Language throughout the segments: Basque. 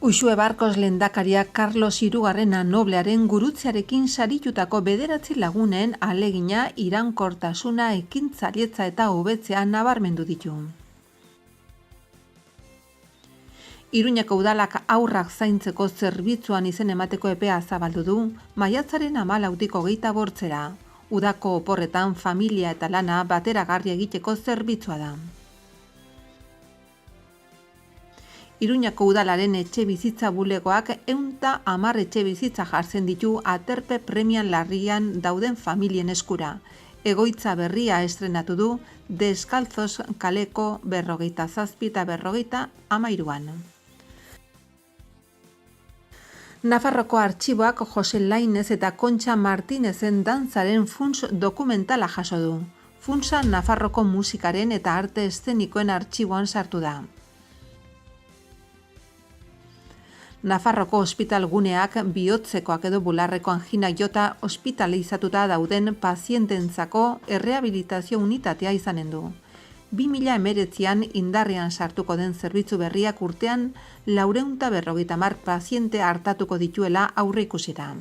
Uxue Barkos lehendakaria Carlos Hirugarrena noblearen gurutzearekin saritutako 9 lagunen ahalegina, iraunkortasuna, ekintzailetza eta hobetzea nabarmendu ditu. Iruñako udalak haurrak zaintzeko zerbitzuan izen emateko epea zabaldu du, maiatzaren 14 28 Udako oporretan familia eta lana bateragarri egiteko zerbitzua da. Iruñako udalaren etxe bizitza bulegoak 110 etxe bizitza jartzen ditu aterpe premian larrian dauden familien eskura. Egoitza berria estrenatu du Deskaltzos kaleko 47 eta 53an. Nafarroko artxiboak Jose Lainez eta Kontxa Martinezen dantzaren funts dokumentala jaso du. Funtsa Nafarroko musikaren eta arte eszenikoen artxiboan sartu da. Nafarroko ospital guneak bihotzekoak edo bularreko angina jota ospitalizatuta dauden paziententzako errehabilitazio unitatea izanen du. 2019an indarrean sartuko den zerbitzu berriak urtean 450 paziente hartatuko dituela aurreikusi da.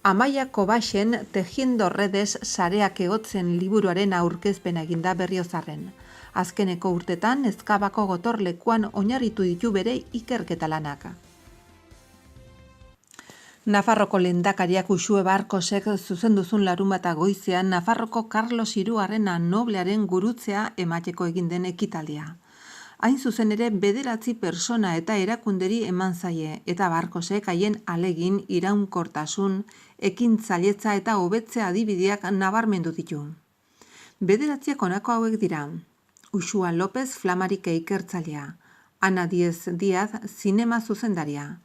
Amaia Kobaxen Tejiendo Redes sareak egotzen liburuaren aurkezpena eginda Berriozarren. Azkeneko urtetan Ezkabako gotorlekuan oinarritu ditu bere ikerketa lanak. Nafarroko lehendakariak Uxue Barkosek zuzenduzun larunbata goizean Nafarroko Carlos Hirugarrena noblearen gurutzea emateko egin den ekitaldia. Hain zuzen ere 9 pertsona eta erakunderi eman zaie eta Barkosek haien ahalegin, iraunkortasun, ekintzailetza eta hobetzea adibideak nabarmendu ditu. 9 honako hauek dira: Uxua López Flamarike ikertzailea, Ana Diez zinema zuzendaria,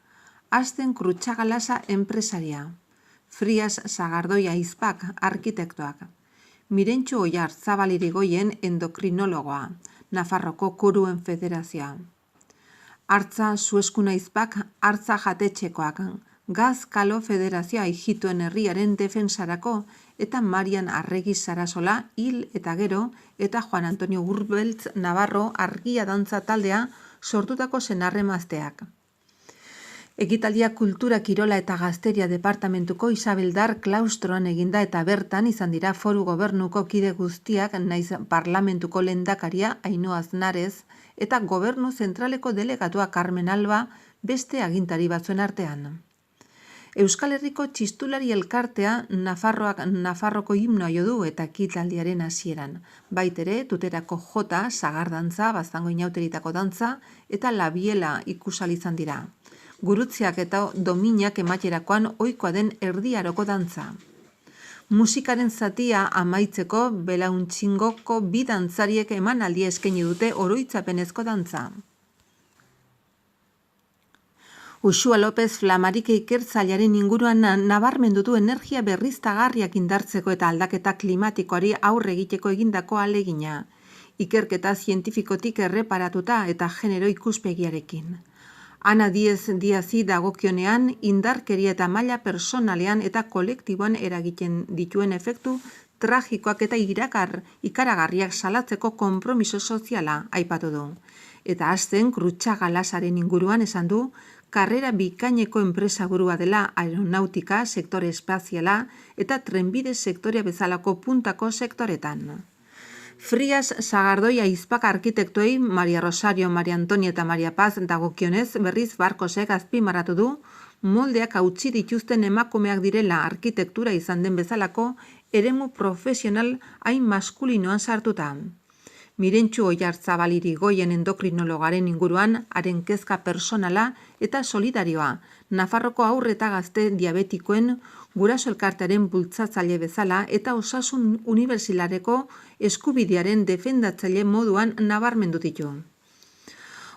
Asten Krutxagalasa enpresaria, Frias Sagardoia Aizpak arkitektoak, Mirentxu Oiar Zabalirigoien endokrinologoa, Nafarroko Kuruen Federazioa, Artza Sueskuna Aizpak Artza Jatetxekoak, Gaz Kalo Federazioa Ijituen Herriaren defensarako eta Marian Arregi Sarasola hil eta gero eta Juan Antonio Urbeltz Navarro argia dantza taldea sortutako senarremazteak. Ekitaldia Kultura, Kirola eta Gazteria Departamentuko Isabeldar klaustroan eginda eta bertan izan dira foru gobernuko kide guztiak naiz parlamentuko lehendakaria Ainhoa Aznarez eta gobernu zentraleko delegatua Carmen Alba beste agintari batzuen artean. Euskal Herriko txistulari elkartea Nafarroko himnoa jo du eta ekitaldiaren hasieran. Baitere tuterako jota, sagardantza, baztango inauteritako dantza eta labiela ikusal izan dira. Gurutziak eta dominak ematerakoan ohikoa den erdiaroko dantza. Musikaren zatia amaitzeko belauntxingoko 2 dantzariek emanaldia eskaini dute oroitzapenezko dantza. Uxua López Flamarike ikertzailearen inguruan nabarmendu du energia berriztagarriak indartzeko eta aldaketa klimatikoari aurre egiteko egindako ahalegina, ikerketa zientifikotik erreparatuta eta genero ikuspegiarekin. Ana Diezi dagokionean indarkeria eta maila personalean eta kolektiboan eragiten dituen efektu tragikoak eta ikaragarriak salatzeko konpromiso soziala aipatu du. Eta Asten Krutxagalasaren inguruan esan du, karrera bikaineko enpresaburua dela aeronautika, sektore espaziala eta trenbide sektorea bezalako puntako sektoretan. Frias Sagardoia Aizpak arkitektoei Maria Rosario, Maria Antonia eta Maria Paz dagokionez berriz Barkosek azpimarratu du moldeak hautsi dituzten emakumeak direla arkitektura izan den bezalako eremu profesional hain maskulinoan sartuta. Mirentxu Oiar Zabalirigoien endokrinologaren inguruan haren kezka personala eta solidarioa, Nafarroko haur eta gazte diabetikoen guraso elkartearen bultzatzaile bezala eta osasun unibertsitareko eskubidearen defendatzaile moduan nabarmendu ditu.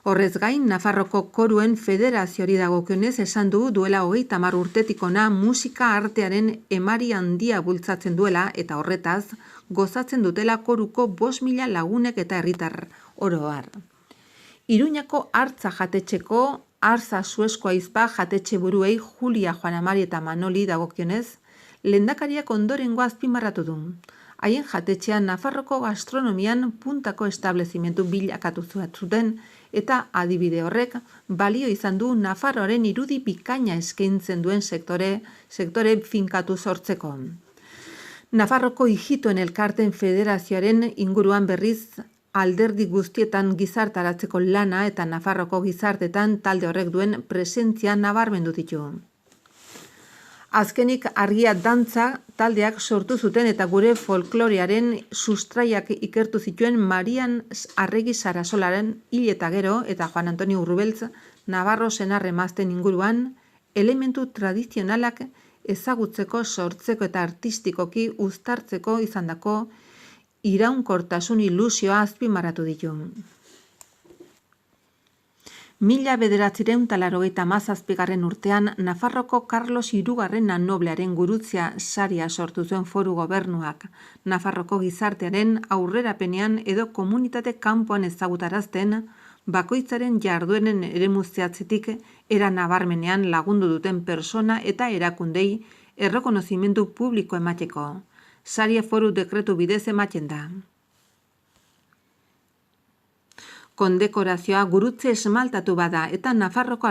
Horrez gain, Nafarroko Koruen Federazioari dagokionez esan du duela 30 urtetik hona musika artearen emari handia bultzatzen duela eta horretaz gozatzen dutela koruko 5.000 lagunek eta herritar oro har. Iruñako Artza jatetxeko Artza Suesko Aizpa jatetxe buruei Julia, Juana Mari eta Manoli dagokionez, lehendakariak ondorengo azpimarratu du. Haien jatetxean Nafarroko gastronomian puntako establezimentu bilakatu zuten eta adibide horrek balio izan du Nafarroaren irudi bikaina eskaintzen duen sektore finkatu sortzeko. Nafarroko Ijitoen Elkarteen Federazioaren inguruan berriz alderdi guztietan gizartaratzeko lana eta Nafarroko gizartetan talde horrek duen presentzia nabarmendu ditu. Azkenik argia dantza taldeak sortu zuten eta gure folklorearen sustraiak ikertu zituen Marian Arregi Sarasolaren hil eta gero eta Juan Antonio Urrubeltz Navarro senar emazten inguruan elementu tradizionalak ezagutzeko, sortzeko eta artistikoki uztartzeko izandako iraunkortasun ilusioa azpimarratu ditu. 1987 urtean Nafarroko Carlos Hirugarren Noblearen gurutzea saria sortu zuen foru gobernuak, Nafarroko gizartearen aurrerapenean edo komunitate kanpoan ezagutarazten, bakoitzaren jardueren eremu zehatzetik era nabarmenean lagundu duten persona eta erakundei errekonozimendu publiko emateko. Saria foru dekretu bidez ematen da. Kondekorazioa gurutze esmaltatu bada eta Nafarroko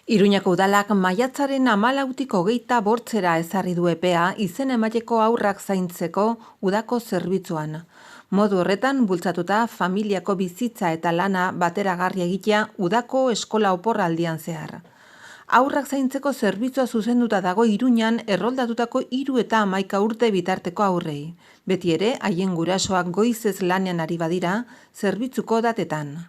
Iruñako udalak maiatzaren 14tik 25 ezarri du epea izen emateko haurrak zaintzeko udako zerbitzuan. Modu horretan bultzatuta familiako bizitza eta lana bateragarri egitea udako eskola oporraldian zehar. Haurrak zaintzeko zerbitzua zuzenduta dago Iruñan erroldatutako 3 eta 11 urte bitarteko haurrei. Beti ere, haien gurasoak goizez lanean ari badira, zerbitzuko datetan.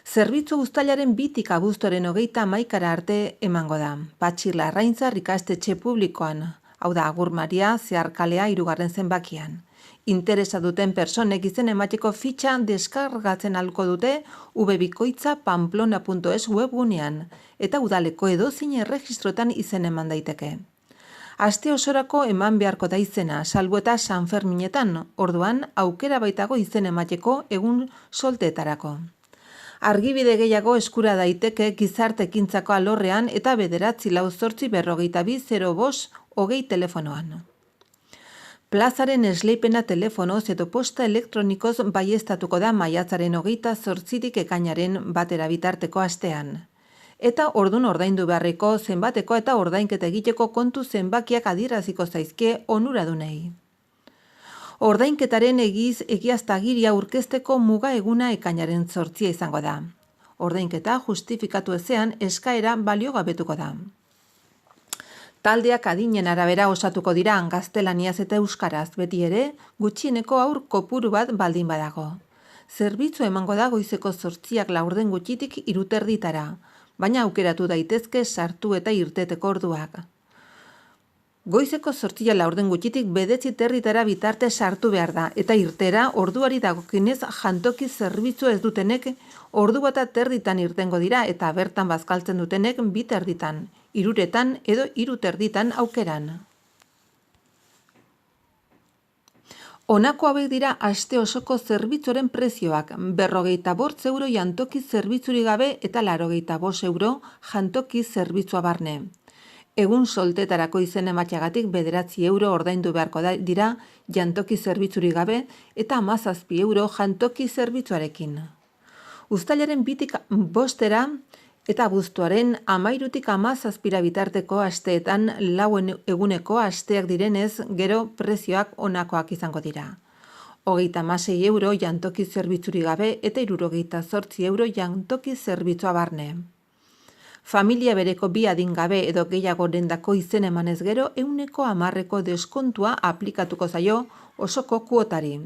Zerbitzu uztailaren 2tik abuztuaren 31 arte emango da. Patxi Larraintzar ikastetxe publikoan, hau da Agur Maria zeharkalea 3. zenbakian. Interesa duten personek izen emateko fitxa deskargatzen ahalko dute ubebikoitza.pamplona.es webgunean eta udaleko edozein erregistroetan izen eman daiteke. Aste osorako eman beharko da izena, salbu eta San Ferminetan, orduan aukera baitago izen emateko egun solteetarako. Argibide gehiago eskura daiteke gizarte ekintzako alorrean eta 94842 telefonoan. Plazaren esleipena telefonoz edo posta elektronikoz baieztatuko da maiatzaren 28tik ekainaren 1 bitarteko astean. Eta ordun ordaindu beharreko zenbateko eta ordainketa egiteko kontu zenbakiak adieraziko zaizkie onuradunei. Ordainketaren egiaztagiria aurkezteko muga eguna ekainaren 8 izango da. Ordainketa justifikatu ezean eskaera baliogabetuko da. Taldeak adinen arabera osatuko dira gaztelaniaz eta euskaraz, beti ere gutxieneko haur kopuru bat baldin badago. Zerbitzu emango da goizeko 8ak 4 gutxitik 3:30, baina aukeratu daitezke sartu eta irteteko orduak. Goizeko 8 4 gutxitik 9:30 bitarte sartu behar da, eta irtera orduari dagokinez jantoki zerbitzu ez dutenek ordu bat 1:30 irtengo dira eta bertan bazkaltzen dutenek 2:30, 3 edo 3:30 aukeran. Honako hauek dira aste osoko zerbitzuaren prezioak, 45 euro jantoki zerbitzuri gabe eta 85 euro jantoki zerbitzua barne. Egun soltetarako izen emateagatik 9 euro ordaindu beharko dira jantoki zerbitzuri gabe eta 17 euro jantoki zerbitzuarekin. Uztailaren 2tik 5 eta abuztuaren 13tik 17 bitarteko asteetan 4 eguneko asteak direnez, gero prezioak honakoak izango dira. 36 euro jantoki zerbitzuri gabe eta 78 euro jantoki zerbitzua barne. Familia bereko 2 adingabe edo gehiago dendako izen emanez gero 10% deskontua aplikatuko zaio osoko kuotari.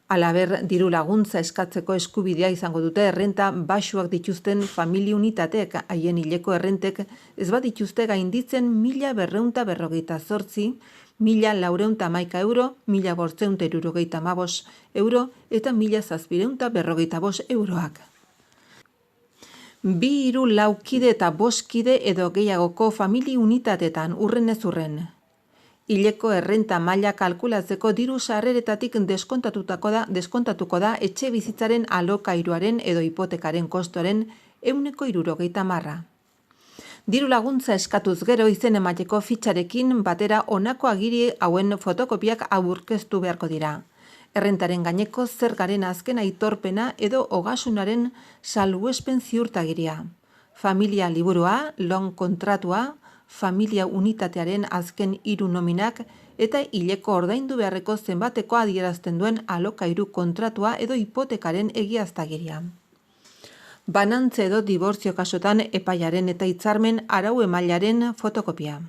Halaber, diru laguntza eskatzeko eskubidea izango dute errenta baxuak dituzten familia unitateek, haien hileko errentek ez badituzte gainditzen 1.248, 1.411 euro, 1.575 euro eta 1.745 euroak. 2, 3, 4 kide eta 5 kide edo gehiagoko familia unitateetan urrenez urren. Hileko errenta maila kalkulatzeko diru sarreretatik deskontatuko da etxe bizitzaren alokairuaren edo hipotekaren kostuaren 70%. Diru laguntza eskatuz gero izen emateko fitxarekin batera honako agiri hauen fotokopiak aurkeztu beharko dira. Errentaren gaineko zergaren azken aitorpena edo ogasunaren salbuespen ziurtagiria. Familia liburua, lon kontratua, familia unitatearen azken 3 nominak eta hileko ordaindu beharreko zenbateko adierazten duen alokairu kontratua edo hipotekaren egiaztagiria. Banantze edo dibortzio kasutan epaiaren eta hitzarmen arau emailaren fotokopia.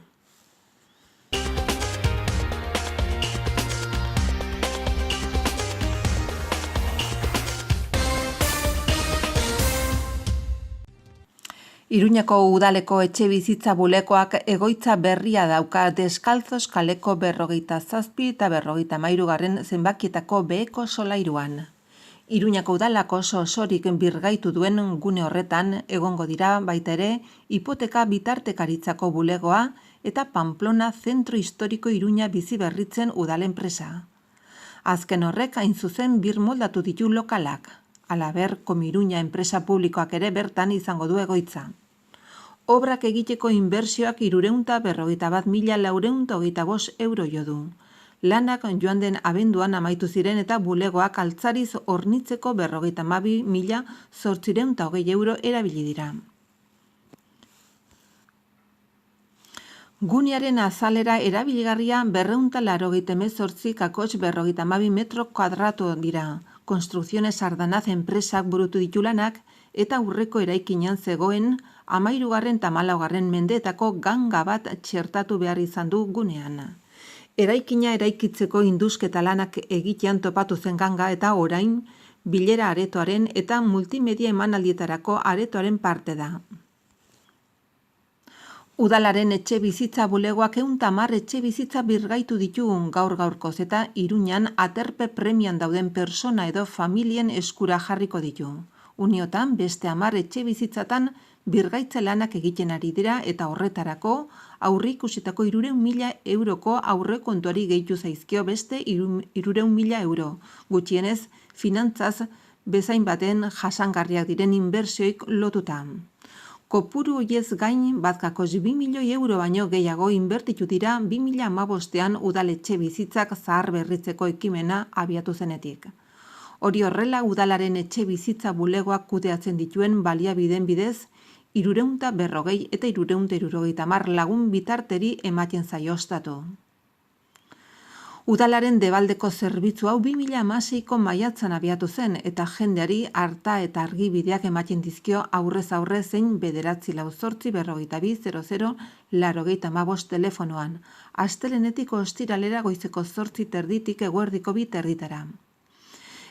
Iruñako udaleko etxe bizitza bulegoak egoitza berria dauka Deskalzos kaleko 47 eta 53 zenbakietako beheko solairuan. Iruñako udalak oso osorik birgaitu duen gune horretan egongo dira baita ere hipoteka bitartekaritzako bulegoa eta Pamplona Zentro Historiko Iruña bizi berritzen udal enpresa. Azken horrek hain zuzen birmoldatu ditu lokalak. Halaber, Komiruña enpresa publikoak ere bertan izango du egoitza. Obrak egiteko inbertsioak 341.425 euro jo du. Lanak joan den abenduan amaitu ziren eta bulegoak altzariz hornitzeko 52.820 euro erabili dira. Gunearen azalera erabiligarria 288 kakotx 52 metro kuadratu dira. Konstrukziones Ardanaz enpresak burutu ditu lanak eta aurreko eraikinean zegoen 13. eta 14. mendeetako ganga bat txertatu behar izan du gunean. Eraikina eraikitzeko indusketa lanak egitean topatu zen ganga eta orain bilera aretoaren eta multimedia emanaldietarako aretoaren parte da. Udalaren etxe bizitza bulegoak 110 etxe bizitza birgaitu ditu gaur-gaurkoz eta Iruñan aterpe premian dauden persona edo familien eskura jarriko ditu. Uniotan beste 10 etxe bizitzatan birgaitze lanak egiten ari dira eta horretarako aurreikusitako 300.000 euroko aurrekontuari gehitu zaizkio beste 300.000 euro. Gutxienez, finantzaz bezain baten jasangarriak diren inbertsioik lotuta. Kopuru hoiez gain batkakos 2 milioi euro baino gehiago inbertitu dira 2015ean udaletxe bizitzak zahar berritzeko ekimena abiatu zenetik. Hori horrela udalaren etxe bizitza bulegoak kudeatzen dituen baliabideen bidez 340 eta 370 lagun bitarteri ematen zaio ostatu. Udalaren debaldeko zerbitzu hau 2016ko maiatzan abiatu zen eta jendeari arta eta argibideak ematen dizkio aurrez aurre zein 948420085 telefonoan, astelehenetik ostiralera goizeko 8:30 eguerdiko 2:30.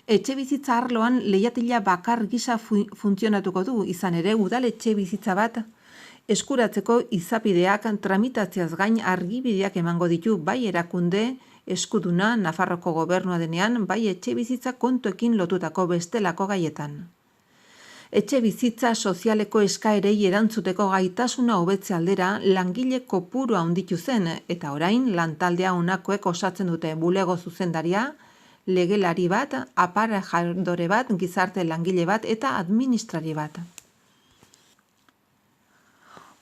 Etxe bizitza arloan leihatila bakar gisa funtzionatuko du, izan ere udaletxe bizitza bat eskuratzeko izapideak tramitazioaz gain argibideak emango ditu bai erakunde eskuduna Nafarroko gobernua denean bai etxe bizitza kontuekin lotutako bestelako gaietan. Etxe bizitza sozialeko eskaerei erantzuteko gaitasuna hobetze aldera langile kopurua handitu zen eta orain lantaldea honakoek osatzen dute bulego zuzendaria, legelari bat, aparejadore bat, gizarte langile bat eta administrari bat.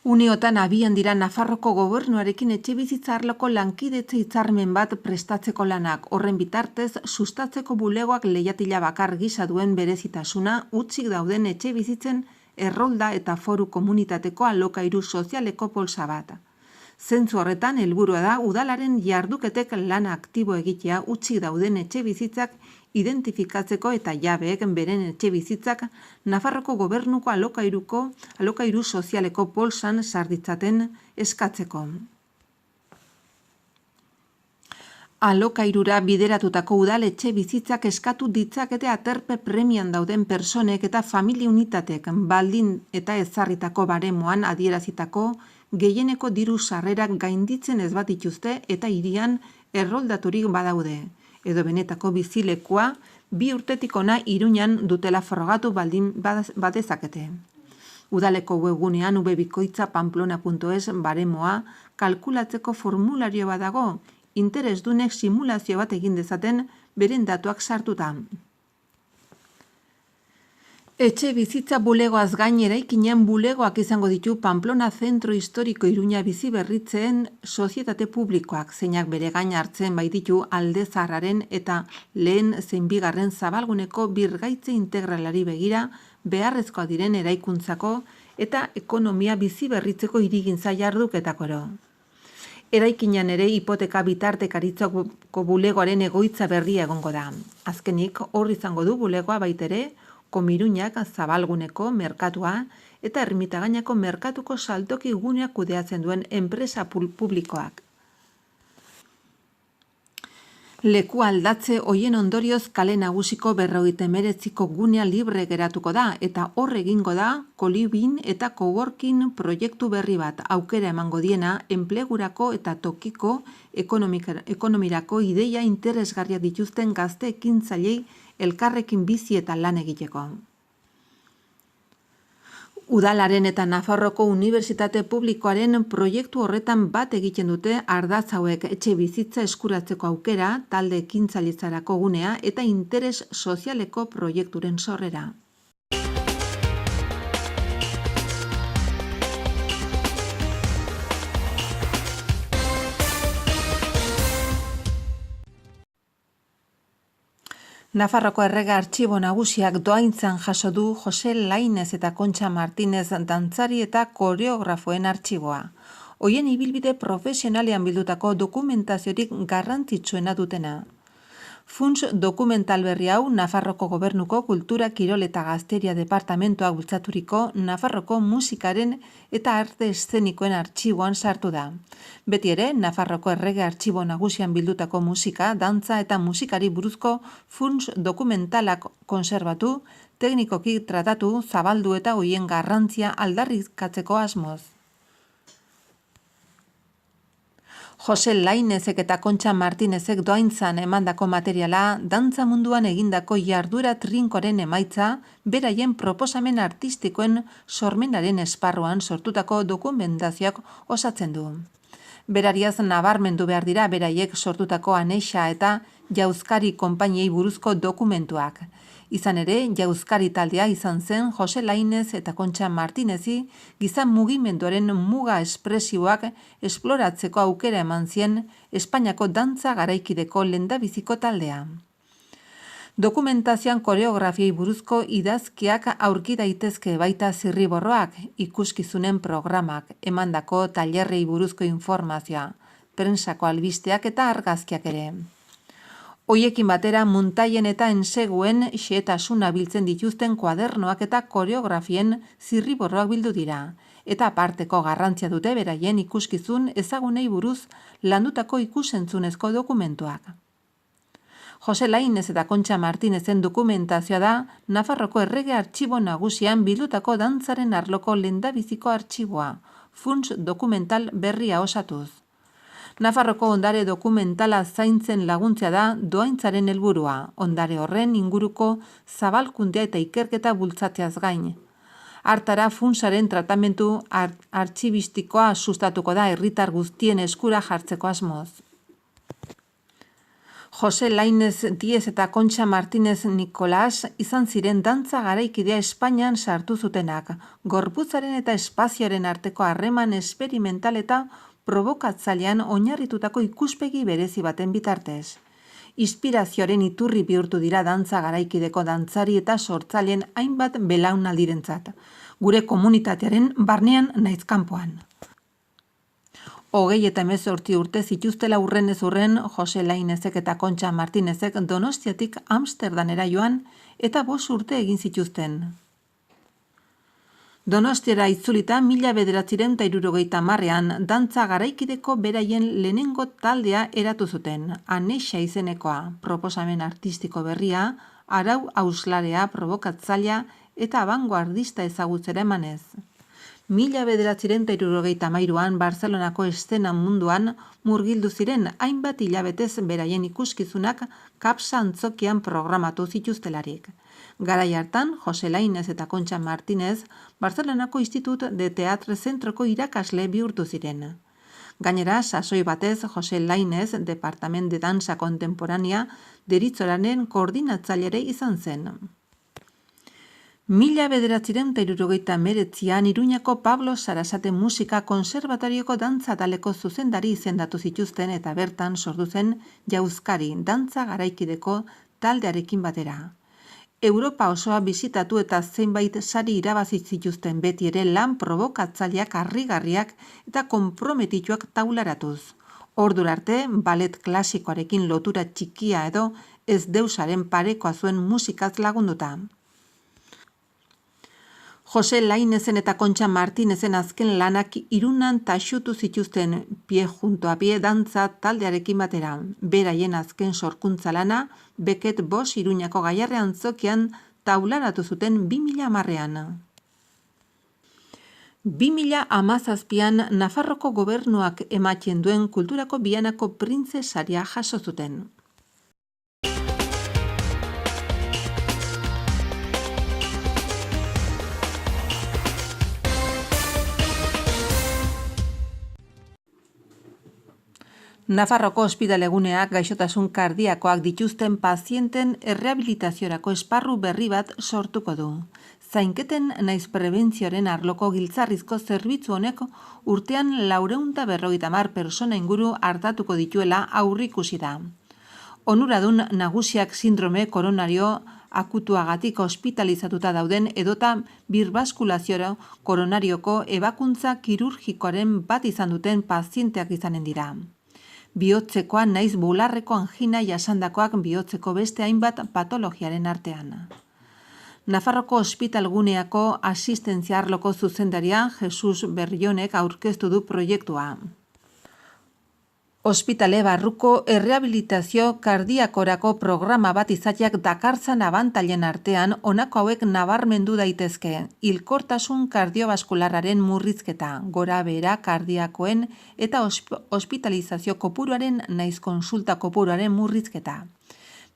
Uniotan abian dira Nafarroko gobernuarekin etxe bizitza arloko lankidetze hitzarmen bat prestatzeko lanak, horren bitartez sustatzeko bulegoak leihatila bakar gisa duen berezitasuna utzik dauden etxe bizitzen errolda eta foru komunitateko alokairu sozialeko polsa bat. Zentzu horretan helburua da udalaren jarduketek lana aktibo egitea utzik dauden etxe bizitzak identifikatzeko eta jabeek beren etxe bizitzak Nafarroko gobernuko alokairu sozialeko polsan sarditzaten eskatzeko. Alokairura bideratutako udaletxe bizitzak eskatu ditzakete aterpe premian dauden personek eta familia unitatek baldin eta ezarritako baremoan adierazitako gehieneko diru sarrerak gainditzen ez bat dituzte eta hirian erroldaturik badaude, edo benetako bizilekua 2 urtetik hona Iruñan dutela frogatu baldin badezakete. Udaleko webgunean ubebikoitza.pamplona.es baremoa kalkulatzeko formulario badago, interesdunek simulazio bat egin dezaten beren datuak sartuta. Etxe bizitza bulegoaz gain eraikinean bulegoak izango ditu Pamplona Zentro Historiko Iruña bizi berritzen sozietate publikoak, zeinak bere gain hartzen baititu Alde Zaharraren eta lehen zein bigarren zabalguneko birgaitze integralari begira beharrezkoa diren eraikuntzako eta ekonomia bizi berritzeko hirigintza jarduketakoro. Eraikinean ere hipoteka bitartekaritzako bulegoaren egoitza berria egongo da. Azkenik hor izango du bulegoa baitere Komiruñak zabalguneko merkatua eta Ermitagainako merkatuko saltoki guneak kudeatzen duen enpresa publikoak. Leku aldatze hoien ondorioz kale nagusiko 59ko gunea libre geratuko da eta hor egingo da kolibin eta coworking proiektu berri bat aukera emango diena enplegurako eta tokiko ekonomirako ideia interesgarria dituzten gazte ekintzailei elkarrekin bizi eta lan egiteko. Udalaren eta Nafarroko Unibertsitate Publikoaren proiektu horretan bat egiten dute ardatz hauek etxe bizitza eskuratzeko aukera, talde ekintzailetzarako gunea eta interes sozialeko proiekturen sorrera. Nafarroko Errege Artxibo Nagusiak dohaintzan jaso du Jose Lainez eta Kontxa Martinez dantzari eta koreografoen artxiboa. Hoien ibilbide profesionalean bildutako dokumentaziorik garrantzitsuena dutena. Funts dokumental berri hau Nafarroko Gobernuko Kultura, Kirol eta Gazteria Departamentoak bultzaturiko Nafarroko musikaren eta arte eszenikoen artxiboan sartu da. Beti ere, Nafarroko Errege Artxibo Nagusian bildutako musika, dantza eta musikari buruzko funts dokumentalak konserbatu, teknikoki tratatu, zabaldu eta hoien garrantzia aldarrikatzeko asmoz. Jose Lainezek eta Kontxa Martinezek dohaintzan emandako materiala, dantza munduan egindako jarduera trinkoren emaitza, beraien proposamen artistikoen sormenaren esparruan sortutako dokumentazioak osatzen du. Berariaz nabarmendu behar dira beraiek sortutako Anexa eta Jauzkari konpainiei buruzko dokumentuak. Izan ere, Jauzkari taldea izan zen Jose Lainez eta Kontxa Martinezi giza mugimenduaren muga espresioak esploratzeko aukera eman zien Espainiako dantza garaikideko lehendabiziko taldea. Dokumentazioan koreografiei buruzko idazkiak aurki daitezke baita zirriborroak, ikuskizunen programak, emandako tailerrei buruzko informazioa, prentsako albisteak eta argazkiak ere. Hoiekin batera muntaien eta enseguen xehetasuna biltzen dituzten kuadernoak eta koreografien zirriborroak bildu dira, eta aparteko garrantzia dute beraien ikuskizun ezagunei buruz landutako ikusentzunezko dokumentuak. Jose Lainez eta Kontxa Martinezen dokumentazioa da Nafarroko Errege Artxibo Nagusian bildutako dantzaren arloko lehendabiziko artxiboa, funts dokumental berria osatuz. Nafarroko ondare dokumentala zaintzen laguntzea da dohaintzaren helburua, ondare horren inguruko zabalkundea eta ikerketa bultzatzeaz gain. Hartara funtsaren tratamentu artxibistikoa sustatuko da herritar guztien eskura jartzeko asmoz. Jose Lainez Diez eta Kontxa Martinez Nikolas izan ziren dantza garaikidea Espainian sartu zutenak, gorputzaren eta espazioaren arteko harreman esperimental eta probokatzailean oinarritutako ikuspegi berezi baten bitartez. Inspirazioaren iturri bihurtu dira dantza garaikideko dantzari eta sortzaileen hainbat belaunaldirentzat, gure komunitatearen barnean naiz kanpoan. 38 urte zituztela urrenez urren Jose Lainezek eta Kontxa Martinezek Donostiatik Amsterdanera joan eta 5 urte egin zituzten. Donostiara itzulita 1970ean dantza garaikideko beraien lehenengo taldea eratu zuten, Anexa izenekoa, proposamen artistiko berria, arau auslarea, provokatzailea eta abangoardista ezagutzera emanez. 1973an Barcelonako eszena munduan murgildu ziren hainbat hilabetez beraien ikuskizunak Kapsa antzokian programatu zituztelarik. Garai hartan, Jose Lainez eta Kontxa Martinez Barcelonako Institut de Teatre Zentroko irakasle bihurtu ziren. Gainera, sasoi batez Jose Lainez, Departament de Dansa Kontemporánea, deritzoraren koordinatzailere izan zen. 1979an Iruñako Pablo Sarasate Musika Konserbatorioko dantza taleko zuzendari izendatu zituzten eta bertan sortu zen Jauzkari dantza garaikideko taldearekin batera. Europa osoa bisitatu eta zenbait sari irabazi zituzten, beti ere lan probokatzaileak harrigarriak eta konprometituak taularatuz. Ordura arte, ballet klasikoarekin lotura txikia edo ez deusaren parekoa zuen musikaz lagunduta. Jose Lainezen eta Kontxa Martinezen azken lanak Irunan taxutu zituzten Pie junto a pie dantza taldearekin batera. Beraien azken sorkuntza lana, Beket Bosch Iruñako Gaiarre Antzokian taularatu zuten 2010an. 2017an Nafarroko gobernuak ematen duen kulturako Bianako printze saria jaso zuten. Nafarroko ospitaleguneak gaixotasun kardiakoak dituzten pazienten errehabilitaziorako esparru berri bat sortuko du. Zainketen naiz prebentzioaren arloko giltzarrizko zerbitzu honek urtean 450 persona inguru artatuko dituela aurreikusi da. Onuradun nagusiak sindrome koronario akutuagatik ospitalizatuta dauden edota birbaskulazio koronarioko ebakuntza kirurgikoaren bat izan duten pazienteak izanen dira. Bihotzekoa naiz bularreko angina jasandakoak bihotzeko beste hainbat patologiaren artean. Nafarroko ospitalguneako asistentzia arloko zuzendaria Jesus Berrionek aurkeztu du proiektua. Ospitale barruko errehabilitazio kardiakorako programa bat izateak dakartzan abantailen artean honako hauek nabarmendu daitezke: hilkortasun kardiobaskularraren murrizketa, gorabehera kardiakoen eta ospitalizazio kopuruaren naiz konsulta kopuruaren murrizketa,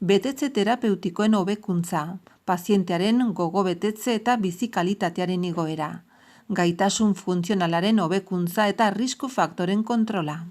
betetze terapeutikoen hobekuntza, pazientearen gogo betetze eta bizi kalitatearen igoera, gaitasun funtzionalaren hobekuntza eta arrisku faktoren kontrola.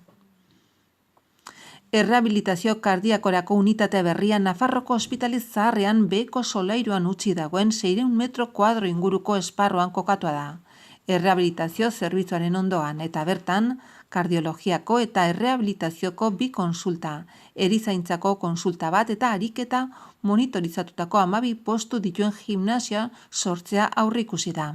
Errehabilitazio kardiakorako unitate berria Nafarroko ospitale zaharrean beheko solairuan utzi dagoen 600 metro kuadro inguruko esparruan kokatua da. Errehabilitazio zerbitzuaren ondoan eta bertan kardiologiako eta errehabilitazioko 2 konsulta, erizaintzako konsulta bat eta ariketa monitorizatutako 12 postu dituen gimnasia sortzea aurreikusi da.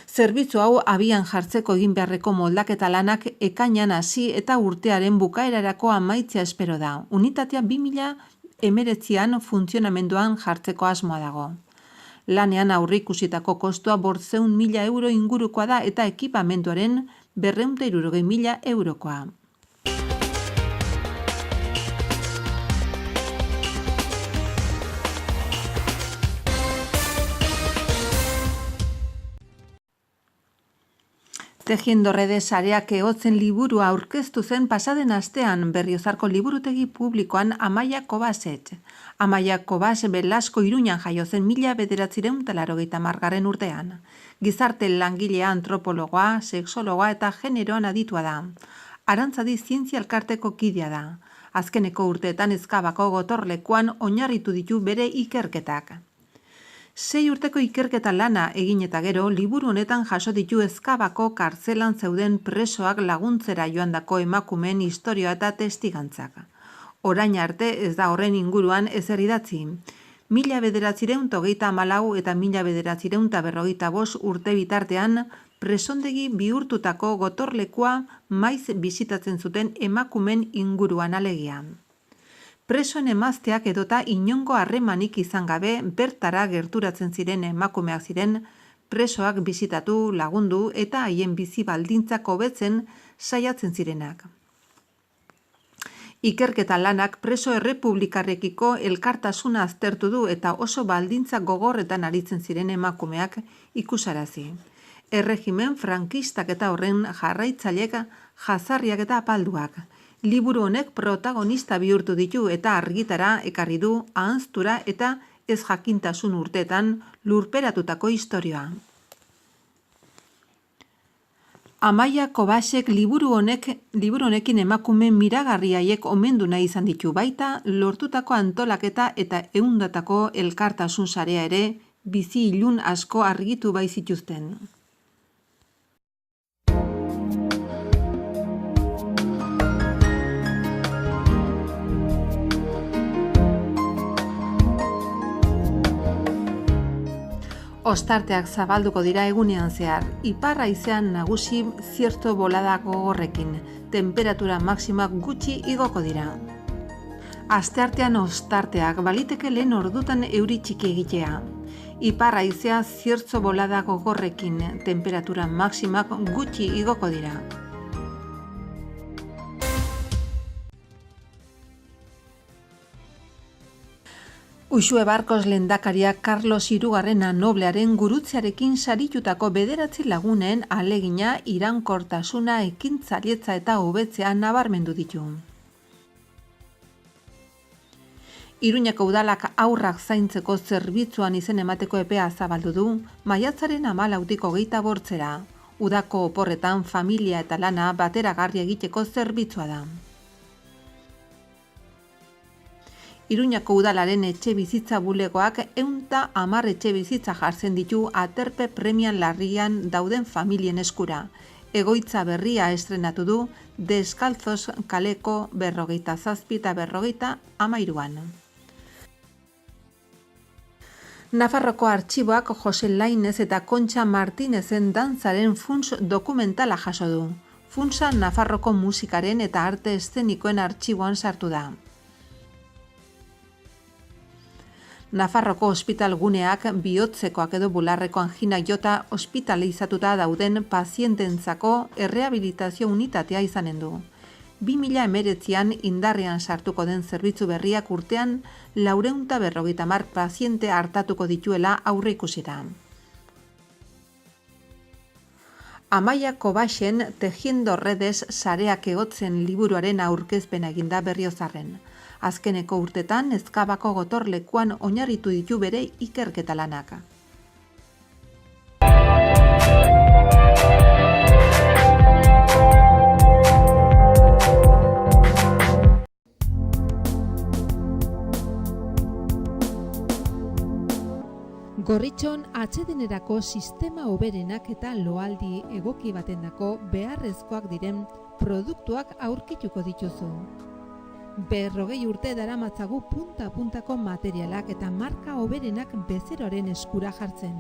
Zerbitzu hau abian jartzeko egin beharreko moldaketa lanak ekainean hasi eta urtearen bukaerarako amaitzea espero da. Unitatea 2019an funtzionamenduan jartzeko asmoa dago. Lanean aurreikusitako kostua 500.000 euro ingurukoa da eta ekipamenduaren 260.000 eurokoa. Tejiendo redes sareak egotzen liburua aurkeztu zen pasaden astean Berriozarko liburutegi publikoan Amaia Kobaset. Amaia Kobas Belasko Iruñan jaio zen 1980 urtean. Gizarte langilea, antropologoa, sexologoa eta generoan aditua da. Arantzadi zientzia elkarteko kidea da. Azkeneko urteetan Ezkabako gotorlekuan oinarritu ditu bere ikerketak. 6 urteko ikerketa lana egin eta gero, liburu honetan jaso ditu Ezkabako kartzelan zeuden presoak laguntzera joandako emakumeen istorioa eta testigantzak. Orain arte ez da horren inguruan ezer idatzi. 1934 eta 1945 urte bitartean presondegi bihurtutako gotorlekua maiz bisitatzen zuten emakumeen inguruan alegia. Presoen emazteak edota inongo harremanik izan gabe bertara gerturatzen ziren emakumeak ziren presoak bisitatu, lagundu eta haien bizi baldintzak hobetzen saiatzen zirenak. Ikerketa lanak preso errepublikarrekiko elkartasuna aztertu du eta oso baldintza gogorretan aritzen ziren emakumeak ikusarazi. Erregimen frankistak eta horren jarraitzaileek jazarriak eta apalduak. Liburu honek protagonista bihurtu ditu eta argitara ekarri du ahanztura eta ez jakintasun urteetan lurperatutako istorioa. Amaia Kobasek liburu honekin emakume miragarriaiek omendu nahi izan ditu, baita lortutako antolaketa eta ehundatako elkartasun sarea ere bizi ilun asko argitu baizituzten. Ostarteak zabalduko dira egunean zehar, ipar haizean nagusi zierto bolada gogorrekin, temperatura maximoak gutxi igoko dira. Asteartean ostarteak baliteke lehen ordutan euri txiki egitea. Ipar haizea ziertzo bolada gogorrekin, temperatura maximoak gutxi igoko dira. Uxue Barkos lehendakariak Carlos Hirugarrena noblearen gurutzearekin saritutako 9 lagunen ahalegina, iraunkortasuna, ekintzailetza eta hobetzea nabarmendu ditu. Iruñako udalak haurrak zaintzeko zerbitzuan izen emateko epea zabaldu du, maiatzaren 14tik 28-ra. Udako oporretan familia eta lana bateragarri egiteko zerbitzua da. Iruñako udalaren etxe bizitza bulegoak 110 etxe bizitza jartzen ditu aterpe premian larrian dauden familien eskura. Egoitza berria estrenatu du Deskalzos kaleko 47 eta 53an. Nafarroko artxiboak Jose Lainez eta Kontxa Martinezen dantzaren funts dokumentala jaso du. Funtsa Nafarroko musikaren eta arte eszenikoen artxiboan sartu da. Nafarroko ospital guneak bihotzekoak edo bularreko angina jota ospitalizatuta dauden paziententzako errehabilitazio unitatea izanen du. 2019an indarrean sartuko den zerbitzu berriak urtean 450 paziente hartatuko dituela aurreikusi da. Amaia Kobaxen Tejiendo Redes sareak egotzen liburuaren aurkezpena eginda Berriozarren. Azkeneko urtetan Ezkabako gotorlekuan oinarritu ditu bere ikerketa lanak. Gorritxon atsedenerako sistema hoberenak eta loaldi egoki batendako beharrezkoak diren produktuak aurkituko dituzu. 40 urte daramatzagu punta-puntako materialak eta marka hoberenak bezeroaren eskura jartzen.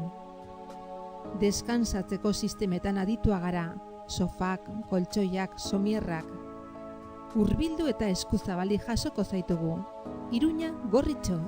Deskansatzeko sistemetan aditua gara, sofak, koltsoiak, somierrak. Hurbildu eta eskuzabali jasoko zaitugu. Iruña, Gorritxo.